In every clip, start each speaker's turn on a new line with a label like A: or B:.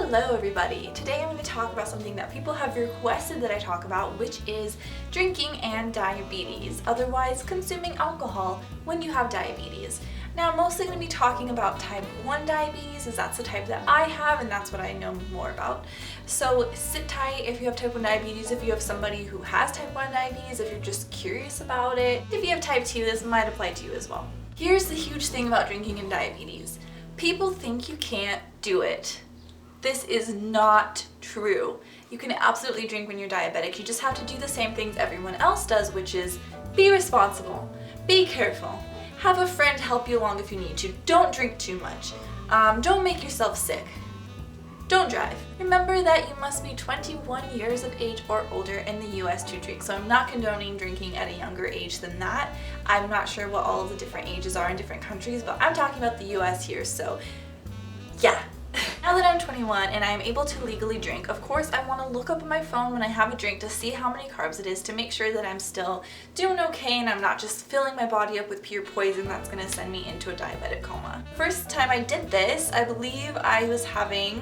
A: Hello everybody! Today I'm going to talk about something that people have requested that I talk about, which is drinking and diabetes, otherwise consuming alcohol when you have diabetes. Now I'm mostly going to be talking about type 1 diabetes, as that's the type that I have and that's what I know more about. So sit tight if you have type 1 diabetes, if you have somebody who has type 1 diabetes, if you're just curious about it. If you have type 2, this might apply to you as well. Here's the huge thing about drinking and diabetes. People think you can't do it. This is not true. You can absolutely drink when you're diabetic. You just have to do the same things everyone else does, which is be responsible, be careful, have a friend help you along if you need to, don't drink too much, don't make yourself sick, don't drive. Remember that you must be 21 years of age or older in the US to drink, so I'm not condoning drinking at a younger age than that. I'm not sure what all of the different ages are in different countries, but I'm talking about the US here, so yeah. Now that I'm 21 and I'm able to legally drink, of course I want to look up on my phone when I have a drink to see how many carbs it is to make sure that I'm still doing okay and I'm not just filling my body up with pure poison that's going to send me into a diabetic coma. First time I did this, I believe I was having,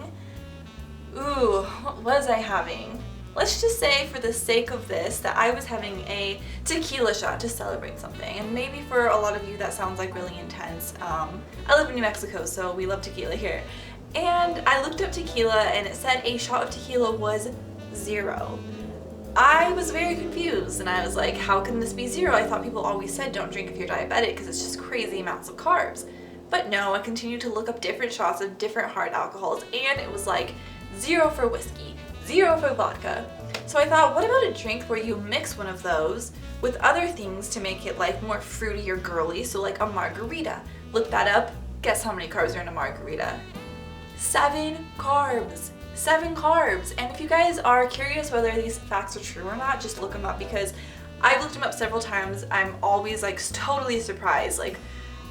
A: what was I having? Let's just say for the sake of this that I was having a tequila shot to celebrate something, and maybe for a lot of you that sounds like really intense. I live in New Mexico, so we love tequila here. And I looked up tequila and it said a shot of tequila was 0. I was very confused and I was like, how can this be 0? I thought people always said don't drink if you're diabetic because it's just crazy amounts of carbs. But no, I continued to look up different shots of different hard alcohols and it was like 0 for whiskey, 0 for vodka. So I thought, what about a drink where you mix one of those with other things to make it like more fruity or girly, so like a margarita. Look that up, guess how many carbs are in a margarita? 7 carbs. 7 carbs. And if you guys are curious whether these facts are true or not, just look them up because I've looked them up several times. I'm always like totally surprised. Like,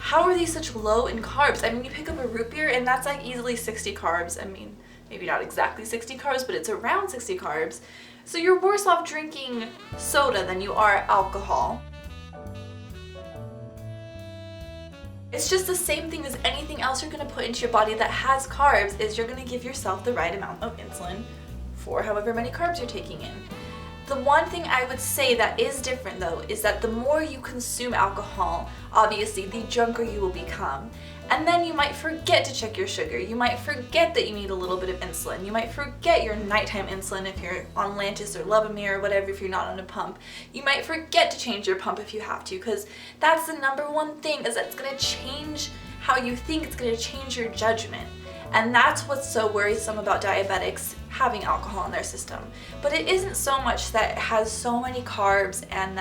A: how are these such low in carbs? I mean, you pick up a root beer and that's like easily 60 carbs. I mean, maybe not exactly 60 carbs, but it's around 60 carbs. So you're worse off drinking soda than you are alcohol. It's just the same thing as anything else you're going to put into your body that has carbs, is you're going to give yourself the right amount of insulin for however many carbs you're taking in. The one thing I would say that is different though is that the more you consume alcohol, obviously the drunker you will become. And then you might forget to check your sugar. You might forget that you need a little bit of insulin. You might forget your nighttime insulin if you're on Lantus or Levemir or whatever if you're not on a pump. You might forget to change your pump if you have to, because that's the number one thing, is that it's going to change how you think. It's going to change your judgment. And that's what's so worrisome about diabetics having alcohol in their system. But it isn't so much that it has so many carbs and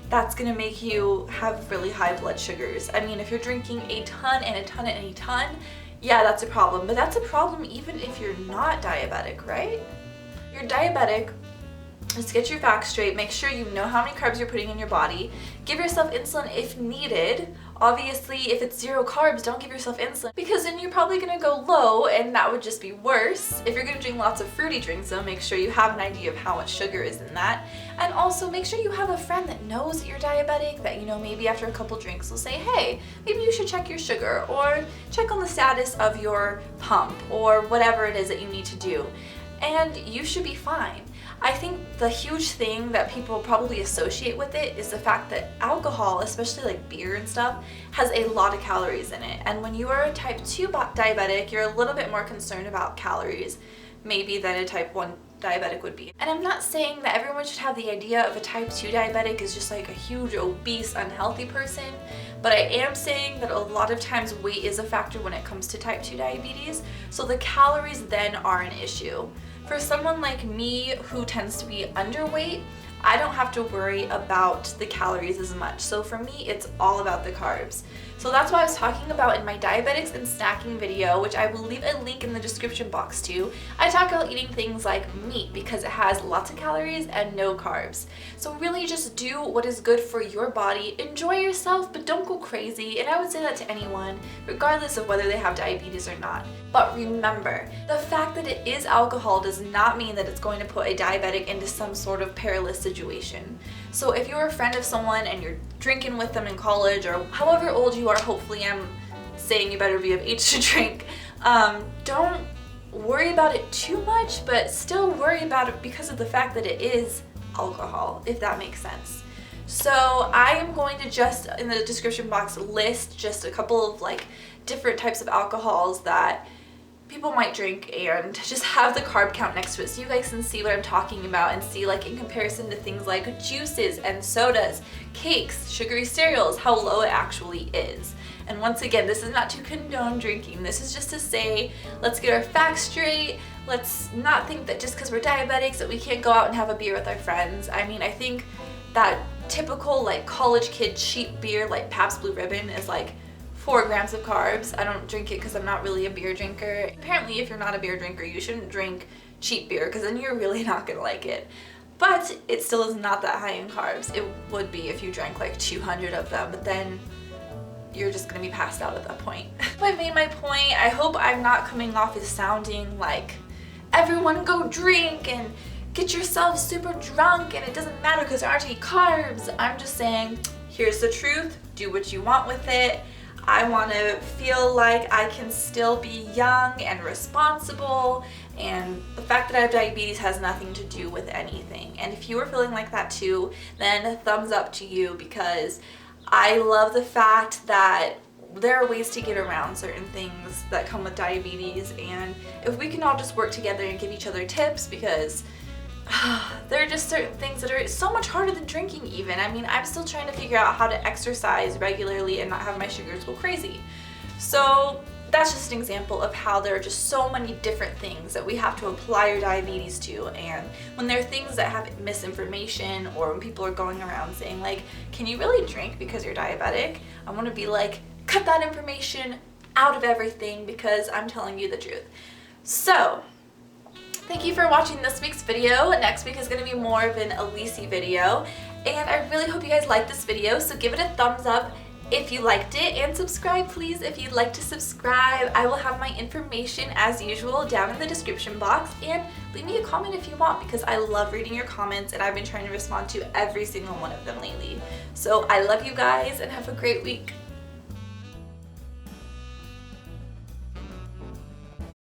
A: that's gonna make you have really high blood sugars. I mean, if you're drinking a ton and a ton and a ton, yeah, that's a problem. But that's a problem even if you're not diabetic, right? You're diabetic, just get your facts straight, make sure you know how many carbs you're putting in your body, give yourself insulin if needed. Obviously, if it's 0 carbs, don't give yourself insulin because then you're probably gonna go low and that would just be worse. If you're gonna drink lots of fruity drinks though, make sure you have an idea of how much sugar is in that. And also make sure you have a friend that knows that you're diabetic, that, you know, maybe after a couple drinks will say, hey, maybe you should check your sugar or check on the status of your pump or whatever it is that you need to do. And you should be fine. I think the huge thing that people probably associate with it is the fact that alcohol, especially like beer and stuff, has a lot of calories in it. And when you are a type 2 diabetic, you're a little bit more concerned about calories, maybe, than a type 1 diabetic would be. And I'm not saying that everyone should have the idea of a type 2 diabetic as just like a huge, obese, unhealthy person, but I am saying that a lot of times weight is a factor when it comes to type 2 diabetes, so the calories then are an issue. For someone like me who tends to be underweight, I don't have to worry about the calories as much. So for me, it's all about the carbs. So that's what I was talking about in my diabetics and snacking video, which I will leave a link in the description box to. I talk about eating things like meat because it has lots of calories and no carbs. So really just do what is good for your body. Enjoy yourself, but don't go crazy. And I would say that to anyone, regardless of whether they have diabetes or not. But remember, the fact that it is alcohol does not mean that it's going to put a diabetic into some sort of perilous situation. So if you're a friend of someone and you're drinking with them in college or however old you are, hopefully I'm saying you better be of age to drink, don't worry about it too much, but still worry about it because of the fact that it is alcohol, if that makes sense. So I am going to just, in the description box, list just a couple of like different types of alcohols that people might drink and just have the carb count next to it so you guys can see what I'm talking about and see like in comparison to things like juices and sodas, cakes, sugary cereals, how low it actually is. And once again, this is not to condone drinking. This is just to say, let's get our facts straight. Let's not think that just because we're diabetics that we can't go out and have a beer with our friends. I mean, I think that typical like college kid cheap beer like Pabst Blue Ribbon is like 4 grams of carbs. I don't drink it because I'm not really a beer drinker. Apparently, if you're not a beer drinker, you shouldn't drink cheap beer because then you're really not gonna like it. But it still is not that high in carbs. It would be if you drank like 200 of them, but then you're just gonna be passed out at that point. I made my point. I hope I'm not coming off as sounding like everyone go drink and get yourself super drunk and it doesn't matter because there aren't any carbs. I'm just saying, here's the truth. Do what you want with it. I want to feel like I can still be young and responsible, and the fact that I have diabetes has nothing to do with anything. And if you are feeling like that too, then thumbs up to you, because I love the fact that there are ways to get around certain things that come with diabetes, and if we can all just work together and give each other tips, because there are just certain things that are so much harder than drinking even. I mean, I'm still trying to figure out how to exercise regularly and not have my sugars go crazy. So that's just an example of how there are just so many different things that we have to apply your diabetes to. And when there are things that have misinformation, or when people are going around saying like, can you really drink because you're diabetic? I want to be like, cut that information out of everything, because I'm telling you the truth. So thank you for watching this week's video. Next week is going to be more of an Elise video, and I really hope you guys liked this video, so give it a thumbs up if you liked it, and subscribe please if you'd like to subscribe. I will have my information as usual down in the description box, and leave me a comment if you want, because I love reading your comments and I've been trying to respond to every single one of them lately. So I love you guys and have a great week.